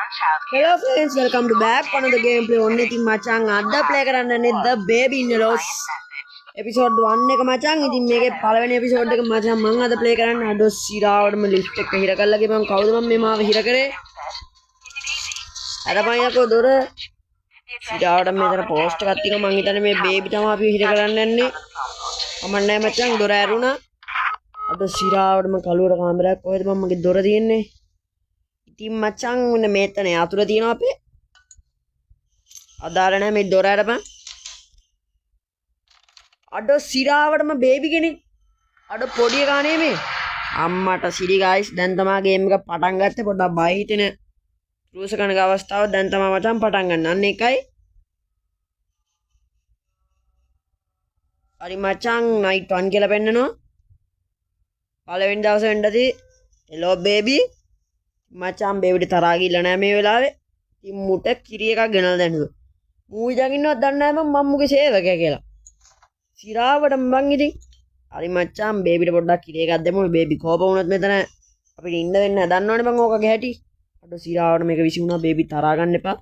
Hello friends, welcome to back another gameplay only thing මචං අද play කරන්නේ The Baby in the Loss episode 1 එක මචං. ඉතින් මේකේ පළවෙනි episode එක මචං මම අද play කරන්නේ අද සිරාවටම lift එක හිර කරලා ගිහම කවුද මම මේ මාව හිර කරේ අර පයින්කෝ දොර සිරාවට මෙතන post එකක් තියෙනවා. මං හිතන්නේ මේ baby තමයි අපි හිර කරන්න යන්නේ. කමන්නේ මචං දොර ඇරුණා. අද සිරාවටම කලුවර කාමරයක් කොහෙද මගේ දොර තියෙන්නේ. ඉතින් මචං මෙන්න මේතන යතුරු තියෙනවා අපේ. අදාළ නැහැ මේ දොර අරපන්. අඩ සිරාවටම බේබි කෙනෙක්. අඩ පොඩි එකා නේ මේ. අම්මට සිරි ගයිස් දැන් තමයි ගේම් එක පටන් ගත්තේ. පොඩ්ඩක් බය හිතෙන රූස කනක අවස්ථාව දැන් තමයි මචං පටන් ගන්න. අන්න එකයි. හරි මචං night 1 කියලා පෙන්නනවා. පළවෙනි දවසේ වෙන්නදී hello baby මචං බේබිට තරහා ගිල්ල නැහැ මේ වෙලාවේ. ඉතින් මුට කිරි එකක් ගෙනල්ලා දැන්නුවා. මූ ඉඳන් ඉන්නවත් දන්නේ නැහැ මම මම්මුගේ සේවකයා කියලා. සිරාවට මං ඉතින් හරි මචං බේබිට පොඩ්ඩක් කිරි එකක් දෙමු. බේබි කෝප වුණොත් මෙතන අපිට ඉන්න වෙන්නේ නැහැ. දන්නවනේ මං ඕකගේ හැටි. අඩ සිරාවට මේක විසි වුණා. බේබි තරහා ගන්න එපා.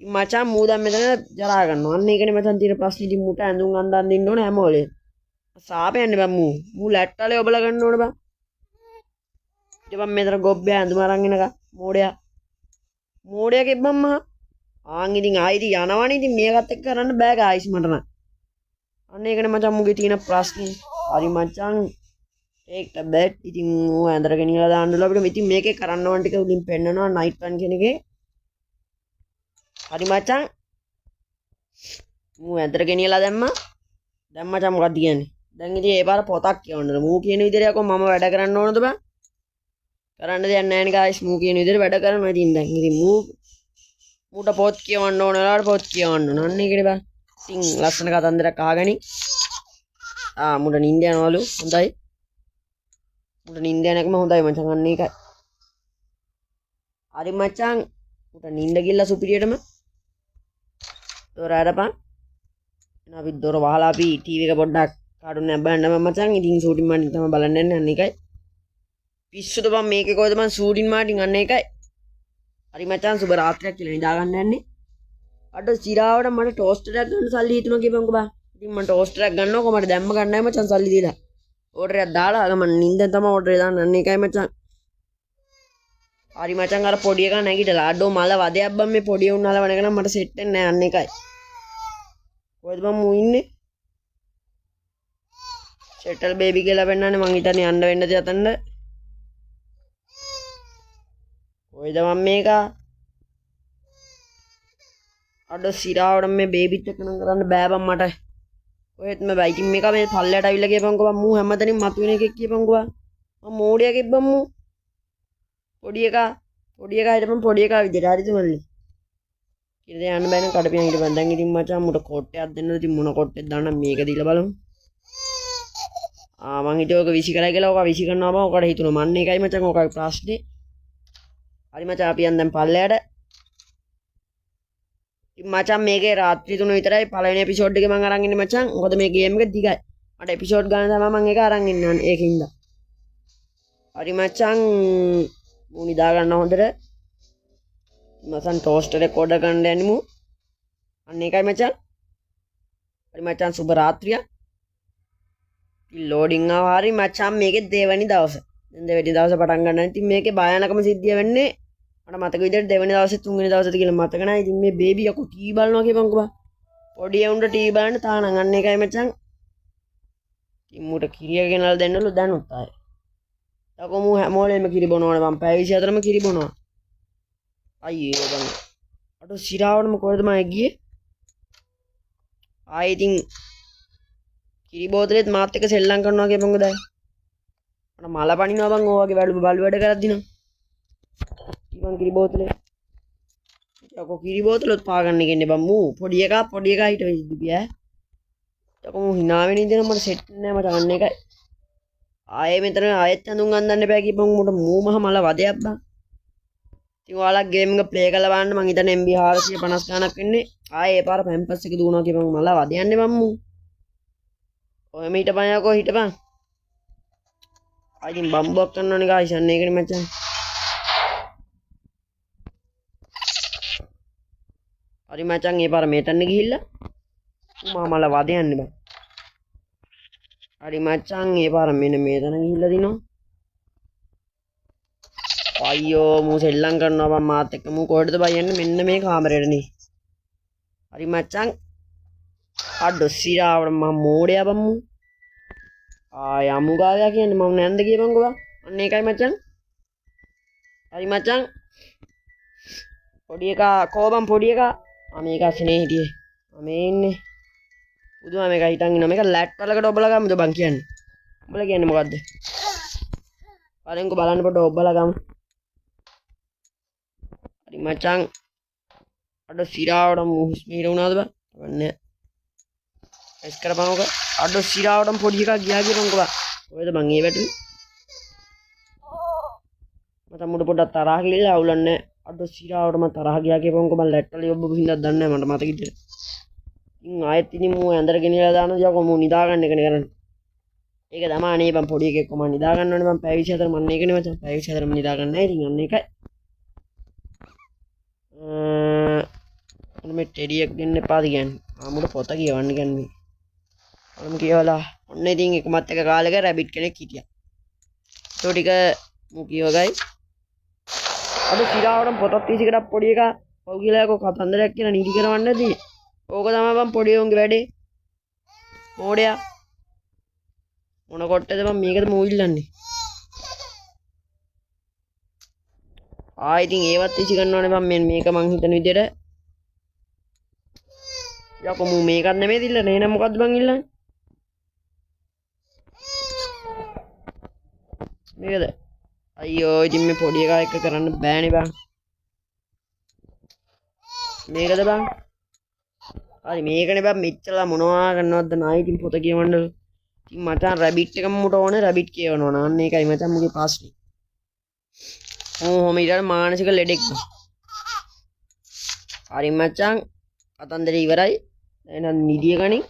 ඉතින් මචං මූ දැන් මෙතන ජරා ගන්නවා. අන්න ඒකනේ මචං තියෙන ප්‍රශ්නේ. ඉතින් මුට ඇඳුම් අඳන් දින්න ඕනේ හැමෝලේ. සාපයන්නේ බං මූ ලැට්ටලේ ඔබලා ගන්න ඕනේ බං. ඉතින් මෙතන ගොබ්බය ඇඳුම අරන් එනක මෝඩයා කිව්වම් මහා ආන් ඉතින් ආයිති යනවනේ. ඉතින් මේකත් එක්ක කරන්න බෑ ගායිස් මට නම්. අන්න ඒකනේ මචං මුගේ තියෙන ප්‍රශ්නේ. හරි මචං ඒක බැට්. ඉතින් මූ ඇඳර ගෙනියලා දාන්නලු අපිට. ඉතින් මේකේ කරන්න ඕන ටික උඩින් පෙන්නනවා නයිට් 1 කියන එකේ. හරි මචං මූ ඇඳර ගෙනියලා දැම්මා. දැන් මචං මොකක්ද කියන්නේ? දැන් ඉතින් ඒ පාර පොතක් කියවන්නද? මූ කියන විදිහට යකෝ මම වැඩ කරන්න ඕනද බං? කරන්න දෙයක් නැහැ නේ ගායිස්. මූ කියන විදිහට වැඩ කරනවා. ඉතින් දැන් ඉතින් මූට පොත් කියවන්න ඕන වෙලාවට පොත් කියවන්න ඕන. අන්න ඒකනේ බං. ඉතින් ලස්සන කතන්දරයක් අහගනි. මූට නිින්ද යනවලු. හොඳයි. මූට නිින්ද යන එකම හොඳයි මචං. අන්න ඒකයි. හරි මචං මූට නිින්ද ගිල්ල සුපිරියටම දොර අරපන්. එන අපි දොර වහලා අපි ටීවී එක පොඩ්ඩක් කාටුන් එකක් බලන්න මචං. ඉතින් ෂූටින් මාටින් තමයි බලන්න යන්නේ. අන්න ඒකයි. පිස්සුද බං මේකේ කොහෙද මං ෂූටින් මාටින්. අන්න ඒකයි. හරි මචං සුබ රාත්‍රියක් කියලා නිදා ගන්න යන්නේ. අඩ සිරාවට මට ටෝස්ටර් එකක් ගන්න සල්ලි හිතුණා කියපන්කෝ බං. ඉතින් මම ටෝස්ටර් එකක් ගන්නවා කොහමද දැම්ම ගන්නයි මචං සල්ලි දීලා. ඕඩර් එකක් දාලා අර මම නිින්දෙන් තමයි ඕඩර් එක දාන්න. අන්න ඒකයි මචං. හරි මචං අර පොඩි එකා නැගිටලා අඩෝ මල වදයක් බං මේ පොඩි උන් නලවන එක නම් මට සෙට් වෙන්නේ නැහැ. අන්න ඒකයි. කොහෙද බං මූ ඉන්නේ? සෙටල් බේබි කියලා පෙන්නන්නේ. මං හිතන්නේ යන්න වෙන්නද යතන්න. කොහෙද මම මේක? අඩ සිරාවට මේ බේබිත් එක්ක නම් කරන්න බෑ බං මට. කොහෙත්ම බෑ. ඉතින් මේක මේ පල්ලයට අවිල්ලා කියපන්කෝ බං. මූ හැමතැනින් මතුවෙන එකෙක් කියපන්කෝ. මම මෝඩියා කිව්වම් මූ. පොඩි එකා හිටපන් පොඩි එකා විදියට. හරිද මල්ලි? කිරද යන්න බෑ නම් කඩපියන් හිටපන්. දැන් ඉතින් මචං මුට කොට්ටයක් දෙන්නද? ඉතින් මොන කොට්ටෙද දාන්න මේක දීලා බලමු. මං හිතුවා ඔක විසි කරයි කියලා. ඔක විසි කරනවා බං. ඔකට හිතුණා. මන්න ඒකයි මචං ඔකයි ප්‍රශ්නේ. හරි මචං අපි යන් දැන් පල්ලයට. ඉතින් මචං මේකේ රාත්‍රී 3 විතරයි පළවෙනි එපිසෝඩ් එකේ මං අරන් ඉන්නේ මචං. මොකද මේ ගේම් එක දිගයි. මට එපිසෝඩ් ගන්න තමයි මං ඒක අරන් ඉන්නේ ඒකින්ද. හරි මචං මූ නිදා ගන්න හොඳට. මචං ටෝස්ටර් එක ඕඩර් කරන්න යන්නමු. අන්න ඒකයි මචං. හරි මචං සුබ රාත්‍රියක්. ලෝඩින් ආවා. හරි මචං මේකේ දෙවෙනි දවසේ. දැන් දෙවෙනි දවසේ පටන් ගන්න. ඉතින් මේකේ භයානකම සිද්ධිය වෙන්නේ මට මතක විදිහට දෙවෙනි දවසේ තුන්වෙනි දවසේද කියලා මතක නැහැ. ඉතින් මේ බේබි යකෝ ටී බලනවා කියපන්කෝ බං. පොඩි උන්ට ටී බලන්න තානම්. අන්න ඒකයි මචං. ඉතින් මූට කිරිය ගෙනල්ලා දෙන්නලු දැනුත් ආයේ. යකෝ මූ හැමෝලෙම කිරි බොනවනේ බං. පැය 24ම කිරි බොනවා. අයියෝ බං. අඩෝ සිරාවටම කොහෙද මම ගියේ? ආයේ ඉතින් කිරි බෝතලෙත් මාත් එක්ක සෙල්ලම් කරනවා කියපන්කෝ දැන්. මට මල පනිනවා බං. ඔය වගේ බලු වැඩ කරද්දි නම්. ඉතින් කිරි බෝතලේ. යකෝ කිරි බෝතලොත් පාගන්න ඉන්නේ බං මූ. පොඩි එකා හිට වෙයිද බියා. යකෝ මූ hina වෙන ඉඳන් මට සෙට් නෑ මට. අන්න එකයි. ආයේ මෙතන ආයෙත් හඳුන් අඳන්න බෑ කියපන් මට මූ මහ මල වදයක් බං. ඉතින් ඔයාලා ගේම් එක ප්ලේ කරලා බලන්න. මං හිතන්නේ MB 450 ගණක් වෙන්නේ. ආයේ ඒ පාර පැම්පස් එක දුවනවා කියපන් මල වදයන්නේ බං මූ. ඔයම හිටපන් යකෝ හිටපන්. ආයින් බම්බුවක් කරනවනේ ගායිස්. අන්න ඒකනේ මචං. හරි මචං ඒ පාර මෙතන ගිහිල්ලා මාමල වද යන්න බෑ. හරි මචං ඒ පාර මෙන්න මෙතන ගිහිල්ලා දිනෝ. අයියෝ මූ සෙල්ලම් කරනවා බං මාත් එක්ක මූ කොහෙටද බයි යන්නේ මෙන්න මේ කාමරේටනේ. හරි මචං අඩ සිරාවට මම මෝඩයා බං මූ. යමු ගාලා කියන්නේ මම නැන්ද කියපන්කෝ බං. අන්න ඒකයි මචං. හරි මචං පොඩි එකා කෝබම් පොඩි එකා මේක අසනේ හිටියේ. මේ ඉන්නේ. පුදුම මේක හිටන් ඉන්න මේක ලැට් වලකට ඔබලා ගමුද බං කියන්නේ. ඔබලා කියන්නේ මොකද්ද? බලෙන්කෝ බලන්න පොඩ්ඩ ඔබලා ගමු. හරි මචං අඩ සිරාවට මුහුස් මීර වුණාද බං? වන්නේ. එස් කරපන්කෝ. අඩ සිරාවටම පොඩි එකා ගියා කියපන්කෝ බං. ඔයද බං ඒ වැටුනේ? මට මුඩ පොඩ්ඩක් තරහ ගිහලා අවුලන්නේ. අඩ සිරාවටම තරහ ගියා කියපන්කෝ බං ලැට් වල ඔබ බින්දක් දන්නේ නැහැ මට මතක ඉතින්. ඉතින් ආයෙත් ඉතින් මූ ඇඳට ගෙනියලා දානවා යකෝ මූ නිදා ගන්න එකනේ කරන්නේ. ඒක තමයි අනේ බං පොඩි එකෙක් කොහම නිදා ගන්න ඕනේ බං පැය 24 මන්නේ ඒකනේ මචං පැය 24 ම නිදා ගන්න නැහැ ඉතින් අන්න ඒකයි. මේ ටෙඩි එක දෙන්න එපාද කියන්නේ. ආමුඩ පොත කියවන්න කියන්නේ. අරම කියවලා ඔන්න ඉතින් එකමත් එක කාලෙක රැබිට් කෙනෙක් හිටියා. ඒ ටික මූ කියවගයි. අද සිරාවටම පොතක් తీසිකඩක් පොඩි එකා පව් කියලා යකෝ කතන්දරයක් කියලා නීති කරවන්න නැති. ඕක තමයි බං පොඩි උන්ගේ වැඩේ. මෝඩයා. මොන කොට්ටේද බං මේකද මූ ඉල්ලන්නේ. ඉතින් ඒවත් ඉසි ගන්නවනේ බං මේක මං හිතන විදියට. යකෝ මූ මේකත් නෙමෙයි ඉල්ලන්නේ. එහෙනම් මොකද්ද බං ඉල්ලන්නේ? මේකද? අයියෝ ඉතින් මේ පොඩි එකා එක්ක කරන්න බෑනේ බං. මේකද බං? හරි මේකනේ බං මෙච්චරලා මොනවා කරනවද නායි ඉතින් පොත කියවන්න. ඉතින් මචං රැබිට් එකම මුට ඕනේ රැබිට් කියවනවා නා. අන්න ඒකයි මචං මුගේ ප්‍රශ්නේ. ඔහොම ඊට මානසික ලෙඩෙක්. හරි මචං කතන්දරේ ඉවරයි. එහෙනම් නිදිය ගනින්.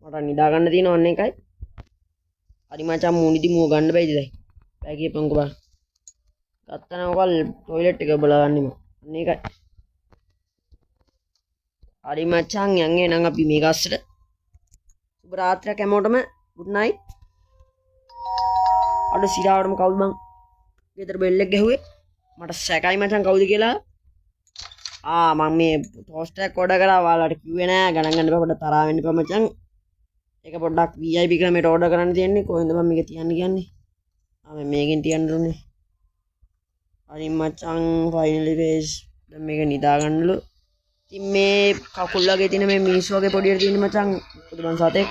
මට නිදා ගන්න තියෙනවා අන්න ඒකයි. හරි මචං මූ නිදි මූ ගන්න බැයිද දැන්? බෑ කියපන්කෝ බං. ගත්තනම් ඔකල් টয়ලට් එක බලලා ගන්නෙම. අන්න ඒකයි. හරි මචං යන්නේ නම් අපි මේක අස්සට. සුබ රාත්‍රියක් හැමෝටම good night. අද සිරාවටම කවුද බං? ගෙදර බෙල් එක ගැහුවේ. මට සැකයි මචං කවුද කියලා. මම මේ ටෝස්ට් එකක් ඕඩර් කරා ඔයාලට කිව්වේ නෑ ගණන් ගන්න එපා පොඩ්ඩක් තරහා වෙන්න එපා මචං. ඒක පොඩ්ඩක් VIP ක්‍රමයට ඕඩර් කරන්න තියෙන්නේ. කොහෙන්ද මම මේක තියන්න කියන්නේ? මම මේකෙන් තියන්න ඕනේ. හරි මචං ෆයිනලි ගයිස් දැන් මේක නිදා ගන්නලු. ඉතින් මේ කකුල් වගේ තියෙන මේ මිනිස්සු වගේ පොඩියට තියෙන මචං මොකද මං සතෙක්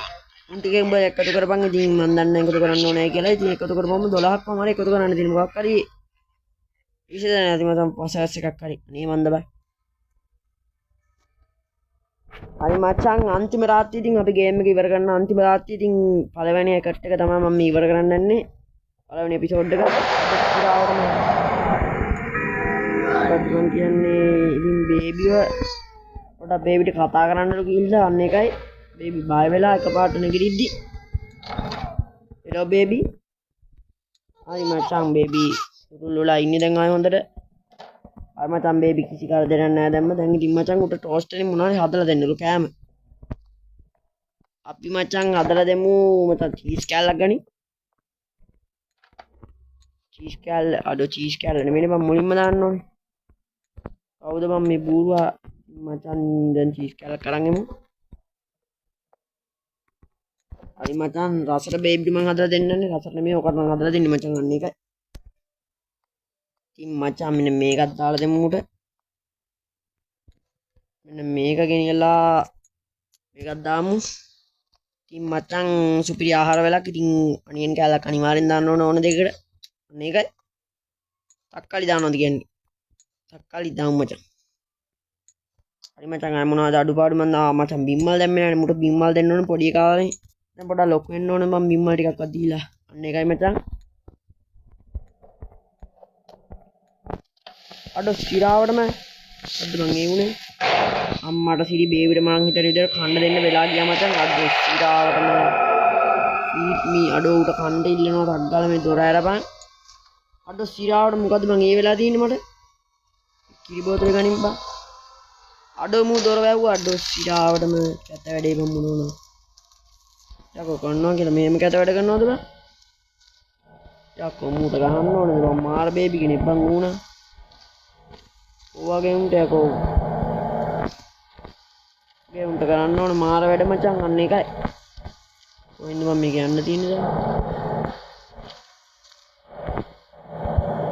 උන් ටිකෙන් උඹ එකතු කරපන්. ඉතින් මන් දන්නේ එකතු කරන්න ඕනේ කියලා. ඉතින් එකතු කරපුවම 12ක් වමාරි එකතු කරන්න තියෙන මොකක් හරි විශේෂ නැති මචං පොසස් එකක් හරි. අනේ මන්ද බයි. හරි මචං අන්තිම රාත්‍රියේ ඉතින් අපි ගේම් එක ඉවර කරන අන්තිම රාත්‍රියේ ඉතින් පළවෙනි එකට් එක තමයි මම ඉවර කරන්න යන්නේ. පළවෙනි එපිසෝඩ් එක ඉස්සරහටම මම කියන්නේ ඉතින් බේබිව පොඩක් බේබිට කතා කරන්නලු කිව්ලා අන්න එකයි. බේබි බය වෙලා එකපාරට නැගිටිද්දි හෙලෝ බේබි. හරි මචං බේබි උරුල්ලලා ඉන්නේ දැන් ආයෙ හොඳට. හරි මචං බේබි කිසි කරදරයක් නැහැ දැම්ම. දැන් ඉතින් මචං උට ටෝස්ට් එකේ මොනවද හදලා දෙන්නලු කෑම. අපි මචං හදලා දෙමු මචං චීස් කෑල්ලක් ගනි. චීස් කෑල්ල අඩෝ චීස් කෑල්ල නෙමෙයි මම මුලින්ම දාන්න ඕනේ. කවුද මම මේ බූරුවා මචං දැන් චීස් කෑල්ලක් අරන් එමු. හරි මචං රසට බේබිට මං හදලා දෙන්නන්නේ. රසට නෙමෙයි ඔකට මං හදලා දෙන්නේ මචං අන්න එකයි. ඉතින් මචං මෙන්න මේකත් දාලා දෙමු උට. මෙන්න මේක ගෙනියලා මේකත් දාමු. ඉතින් මචං සුපිරි ආහාර වේලක්. ඉතින් අනියන් කෑල්ලක් අනිවාර්යෙන් දාන්න ඕන දෙයකට. අන්න ඒකයි. තක්කාලි දානවද කියන්නේ? තක්කාලි දාමු මචං. හරි මචං අය මොනවද අඩුපාඩු මන් මචං බිම්මල් දැම්මේ නැහැ. මුට බිම්මල් දෙන්න ඕන පොඩි කාලේ. දැන් පොඩක් ලොකු වෙන්න ඕන මම බිම්මල් ටිකක් දීලා. අන්න ඒකයි මචං. අඩෝ සිරාවටම අද මං ඒ උනේ අම්මට සිරි බේබිට මං හිතන විදිහට කන්න දෙන්න වෙලා ගියා මචං. අඩෝ සිරාවටම ඊට් මී අඩෝ උට කන්න ඉල්ලනවා රග්ගල මේ දොර ඇරපන්. අඩෝ සිරාවට මොකද මං ඒ වෙලා තියෙන්නේ මට? කිරි බෝතල ගනින් බා. අඩෝ මූ දොර වැව්වා අඩෝ සිරාවටම කැත වැඩේ බම් මොනවා යකෝ කන්නවා කියලා මෙහෙම කැත වැඩ කරනවද බං යකෝ මූට ගහන්න ඕනද බං මාර බේබි කෙනෙක් බං ඌනා ඔවාගේ උන්ට යකෝ ගේ උන්ට කරන්න ඕන මාර වැඩ මචං අන්න එකයි කොහෙන්ද මම මේක යන්න තියෙන්නේ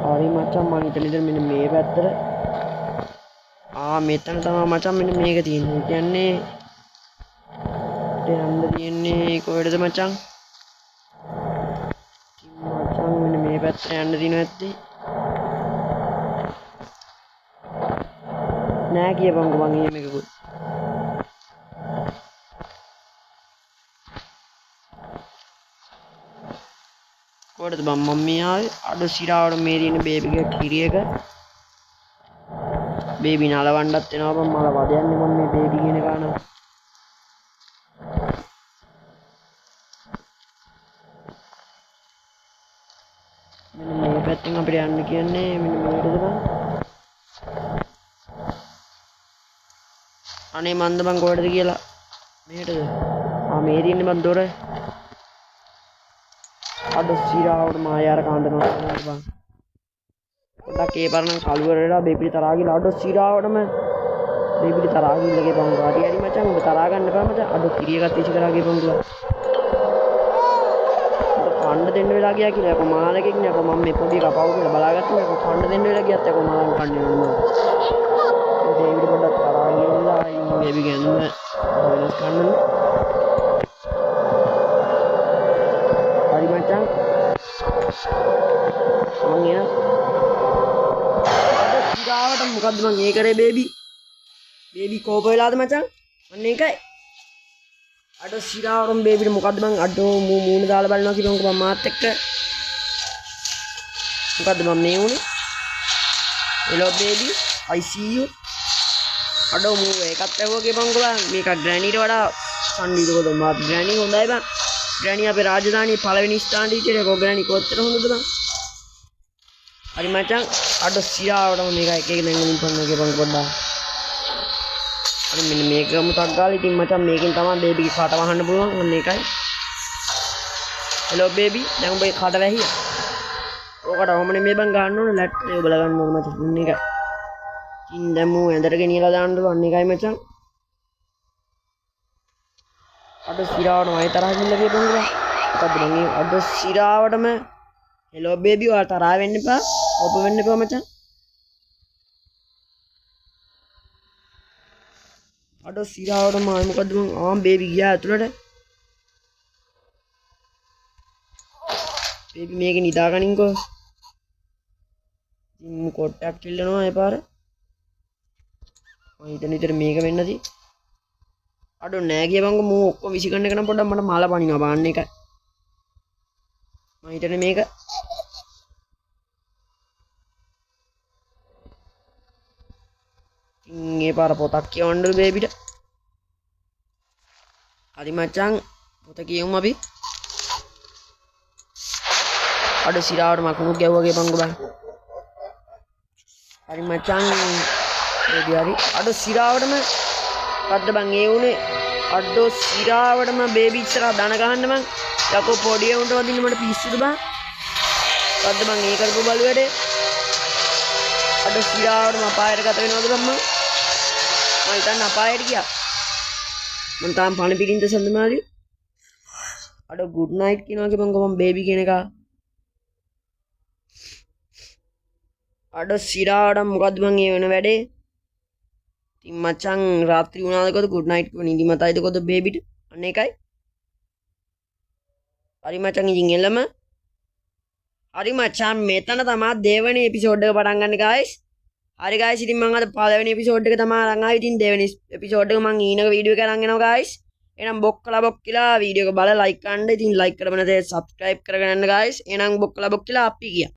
දැන් හරි මචං මං හිතන ඉතින් මෙන්න මේ පැත්තට මෙතන තමයි මචං මෙන්න මේක තියෙන්නේ කියන්නේ යන්න තියෙන්නේ කොහෙටද මචං මෙන්න මේ පැත්තට යන්න තියෙනවා ඇත්තේ නෑ කියපන්කෝ මං එහෙම එකකුත් කොහෙටද බම් මම මේ ආවේ අඩ සිරාවට මේ තියෙන බේබිගේ කිරියක බේබි නලවන්නත් වෙනවා බම් මල වදයන්නේ මම මේ බේබි කියන කාන මෙන්න මේ පැත්තෙන් අපිට යන්න කියන්නේ මෙන්න මේකද බං අනේ මන්ද බං කොහෙටද කියලා මෙහෙටද මේ තියෙන්නේ බං දොර අඩ සිරාවට මායාර කාණ්ඩනවා බං පොඩ්ඩක් ඒ පරණ කලුවරේලා බේබිලි තරහා ගිහලා අඩ සිරාවටම බේබිලි තරහා ගිහලා ගේපන් හරි හරි මචං උඹ තරහා ගන්න එපා මචං අඩ කිරියකත් ඉසි කරා ගේපන් දුවා කණ්ඩ දෙන්න වෙලා ගියා කියලා යකෝ මාළකෙක් නේ යකෝ මම මේ පොඩි කපවු කියලා බලාගත්තා යකෝ කණ්ඩ දෙන්න වෙලා ගියත් යකෝ මාළන් කන්නේ නෝ බේබිලි පොඩ්ඩක් තරහා ගිහලා බේබි ගන්න වෙනස් කන්නනේ හරි මචං මං එන අද සිරාවට මොකද්ද මං ඒ කරේ බේබි කෝප වෙලාද මචං අන්න ඒකයි අද සිරාවටම බේබිට මොකද්ද මං අඩෝ මූණ දාලා බලනවා කියනකො මම මාත් එක්ක මොකද්ද මම මේ උනේ hello baby I see you අඩෝ මූ ඒකත් ඇහුවා කියපන්කො බං මේක ග්‍රැනීට වඩා සම්නිදකොද මාත් ග්‍රැනී හොඳයි බං ග්‍රැනී අපේ රාජධානියේ පළවෙනි ස්ථානයේ ඉතිරේ කො ග්‍රැනී කොච්චර හොඳද බං හරි මචං අඩ සිරාවටම මේක එක එක දැන් ඉන්පන්න කියපන් පොඩ්ඩක් හරි මෙන්න මේක ගමු ටක් ගාලා ඉතින් මචං මේකෙන් තමයි බේබිගේ කට වහන්න පුළුවන් ඔන්න ඒකයි hello baby දැන් උඹේ කට වැහියා ඕකට ඔහමනේ මේ බං ගන්න ඕනේ ලැට් එක ඔබලා ගන්න ඕනේ මචං ඔන්න ඒකයි ඉතින් දැන් මූ ඇඳට ගෙනියලා දාන්න ඕන එකයි මචං අද සිරාවටම අය තරහ ගිල්ල කියපන් කියලා මොකද්ද මං අද සිරාවටම hello baby ඔයාලා තරහ වෙන්න එපා ඔප වෙන්න එපා මචං අද සිරාවටම ආයි මොකද්ද මං බේබි ගියා ඇතුළට බේබි මේක නිදා ගනින්කෝ ඉතින් මු කොට්ටක් කිල්ලනවා ඒ පාර මම හිතන විතර මේක වෙන්නදී අඩෝ නෑ කියපන්කො මූ ඔක්කොම විසිකරන එක නම් පොඩ්ඩක් මට මාල පනිනවා බාන්න එකයි මම හිතන්නේ මේක ඒ පාර පොතක් කියවන්නලු බේබිට හරි මචං පොත කියමු අපි අඩ සිරාවට මකුණු ගැව්වා කියපන්කො බං හරි මචං බේබි හරි අඩ සිරාවටම මොකද්ද බං ඒ උනේ අඩෝ සිරාවටම බේබි ඉස්සරහ දන ගහන්න බං යකෝ පොඩි උන්ට වදින්න මට පිස්සුද බං මොකද්ද බං ඒ කරපු බලු වැඩේ අඩෝ සිරාවටම අපායට ගත වෙනවද බං මම හිතන්න අපායට ගියා මං තාම පණ පිටින්ද සඳමාලි අඩෝ good night කියනවා කියපන්කො මම බේබි කියන එක අඩෝ සිරාවටම මොකද්ද බං ඒ වෙන වැඩේ ඉතින් මචං රාත්‍රී වුණාදකොද good night කියව නිදිමතයිද කොද බේබිට අන්න ඒකයි හරි මචං ඉතින් එළම හරි මචං මෙතන තමයි දෙවෙනි එපිසෝඩ් එක පටන් ගන්න guys හරි guys ඉතින් මම අද පළවෙනි එපිසෝඩ් එක තමයි අරන් ආවේ ඉතින් දෙවෙනි එපිසෝඩ් එක මම ඊනක වීඩියෝ එක අරන් එනවා guys එහෙනම් බොක්කලා වීඩියෝ එක බලලා like කරන්න ඉතින් like කරපම නැතේ subscribe කරගෙන යන්න guys එහෙනම් බොක්කලා අපි ගියා